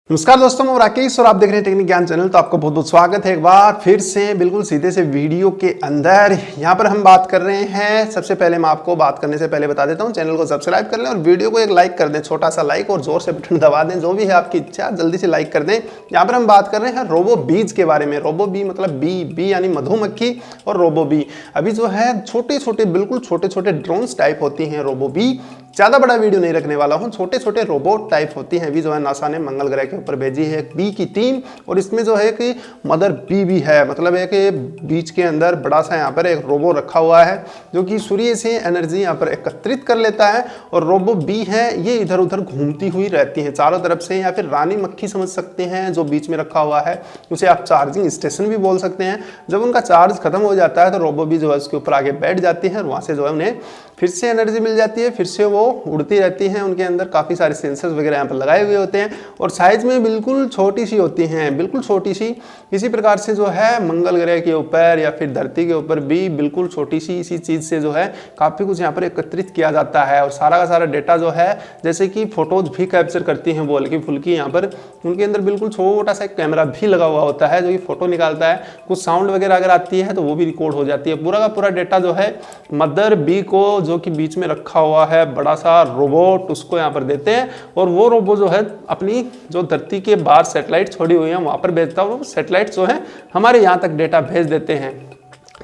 नमस्कार दोस्तों, मैं राकेश और आप देख रहे हैं टेक्निक ज्ञान चैनल। तो आपका बहुत बहुत स्वागत है एक बार फिर से बिल्कुल सीधे से वीडियो के अंदर। यहाँ पर हम बात कर रहे हैं, सबसे पहले मैं आपको बात करने से पहले बता देता हूँ, चैनल को सब्सक्राइब कर लें और वीडियो को एक लाइक कर दें, छोटा सा लाइक, और जोर से बटन दबा दें, जो भी है आपकी इच्छा, जल्दी से लाइक कर दें। यहाँ पर हम बात कर रहे हैं रोबो बीज के बारे में। रोबो बी मतलब बी यानी मधुमक्खी, और रोबो बी अभी जो है छोटे छोटे, बिल्कुल छोटे छोटे ड्रोन्स टाइप होती हैं रोबो बी। ज़्यादा बड़ा वीडियो नहीं रखने वाला हूँ, छोटे छोटे रोबोट टाइप होती हैं। अभी जो है नासा ने मंगल ग्रह के ऊपर भेजी है एक बी की टीम, और इसमें जो है कि मदर बी भी है, मतलब है कि बीच के अंदर बड़ा सा यहाँ पर एक रोबो रखा हुआ है जो कि सूर्य से एनर्जी यहाँ पर एकत्रित कर लेता है। और रोबो बी है, ये इधर उधर घूमती हुई रहती हैं चारों तरफ से, या फिर रानी मक्खी समझ सकते हैं जो बीच में रखा हुआ है, उसे आप चार्जिंग स्टेशन भी बोल सकते हैं। जब उनका चार्ज खत्म हो जाता है तो रोबो बी जो है उसके ऊपर आगे बैठ जाती है, और वहाँ से जो है उन्हें फिर से एनर्जी मिल जाती है, फिर से वो उड़ती रहती हैं। उनके अंदर काफ़ी सारे सेंसर्स वगैरह यहाँ पर लगाए हुए होते हैं, और साइज में बिल्कुल छोटी सी होती हैं, बिल्कुल छोटी सी। इसी प्रकार से जो है मंगल ग्रह के ऊपर या फिर धरती के ऊपर भी बिल्कुल छोटी सी इसी चीज़ से जो है काफ़ी कुछ यहाँ पर एकत्रित किया जाता है। और सारा का सारा डेटा जो है, जैसे कि फोटोज भी कैप्चर करती हैं वो हल्की फुल्की, यहाँ पर उनके अंदर बिल्कुल छोटा सा कैमरा भी लगा हुआ होता है जो कि फोटो निकालता है। कुछ साउंड वगैरह अगर आती है तो वो भी रिकॉर्ड हो जाती है। पूरा का पूरा डेटा जो है मदर बी को, जो कि बीच में रखा हुआ है बड़ा सा रोबोट, उसको यहाँ पर देते हैं, और वो रोबो जो है अपनी जो धरती के बाहर सैटेलाइट छोड़ी हुई है वहाँ पर भेजता है। वो सैटेलाइट जो है हमारे यहाँ तक डेटा भेज देते हैं।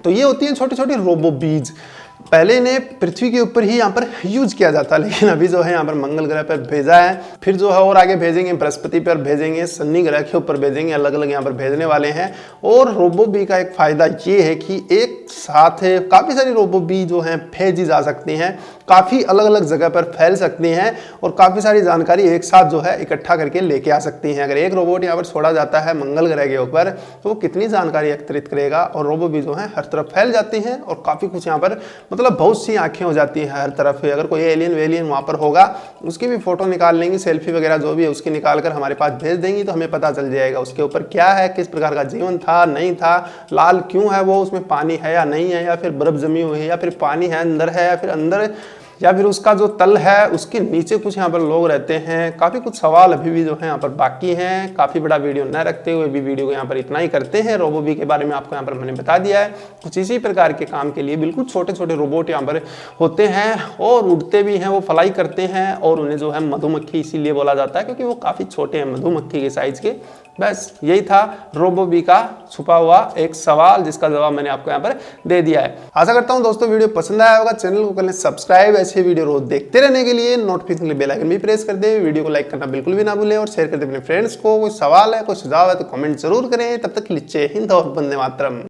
तो ये होती है छोटी छोटी रोबो बीज। पहले इन्हें पृथ्वी के ऊपर ही यहाँ पर यूज किया जाता है, लेकिन अभी जो है यहाँ पर मंगल ग्रह पर भेजा है, फिर जो है और आगे भेजेंगे, बृहस्पति पर भेजेंगे, शनि ग्रह के ऊपर भेजेंगे, अलग अलग यहाँ पर भेजने वाले हैं। और रोबो बी का एक फायदा ये है कि एक साथ है काफ़ी सारी रोबो बी जो हैं भेजी जा सकती हैं, काफ़ी अलग अलग जगह पर फैल सकती हैं, और काफ़ी सारी जानकारी एक साथ जो है इकट्ठा करके लेके आ सकती हैं। अगर एक रोबोट यहाँ पर छोड़ा जाता है मंगल ग्रह के ऊपर तो वो कितनी जानकारी एकत्रित करेगा, और रोबो बी जो है हर तरफ फैल जाती हैं, और काफ़ी कुछ यहाँ पर मतलब बहुत सी आंखें हो जाती हैं हर तरफ। अगर कोई एलियन वेलियन वहाँ पर होगा उसकी भी फोटो निकाल लेंगी, सेल्फी वगैरह जो भी है उसकी निकाल कर हमारे पास भेज देंगी, तो हमें पता चल जाएगा उसके ऊपर क्या है, किस प्रकार का जीवन था, नहीं था, लाल क्यों है वो, उसमें पानी है या नहीं है, या फिर बर्फ जमी हुई है, या फिर पानी है अंदर है, या फिर अंदर, या फिर उसका जो तल है उसके नीचे कुछ यहाँ पर लोग रहते हैं। काफ़ी कुछ सवाल अभी भी जो है यहाँ पर बाकी हैं। काफ़ी बड़ा वीडियो न रखते हुए भी वीडियो को यहाँ पर इतना ही करते हैं। रोबो बी के बारे में आपको यहाँ पर मैंने बता दिया है। कुछ इसी प्रकार के काम के लिए बिल्कुल छोटे छोटे रोबोट यहाँ पर होते हैं, और उड़ते भी हैं, वो फ्लाई करते हैं, और उन्हें जो है मधुमक्खी इसीलिए बोला जाता है क्योंकि वो काफ़ी छोटे हैं, मधुमक्खी के साइज के। बस यही था रोबो बी का छुपा हुआ एक सवाल, जिसका जवाब मैंने आपको यहाँ पर दे दिया है। आशा करता हूँ दोस्तों वीडियो पसंद आया होगा। चैनल को कर लें सब्सक्राइब, ऐसे वीडियो रोज देखते रहने के लिए। नोटिफिकेशन के लिए बेल आइकन भी प्रेस कर दे, वीडियो को लाइक करना बिल्कुल भी ना भूलें, और शेयर कर दे अपने फ्रेंड्स को। कोई सवाल है, कोई सुझाव है तो कमेंट जरूर करें। तब तक के लिए जय हिंद और वंदे मातरम।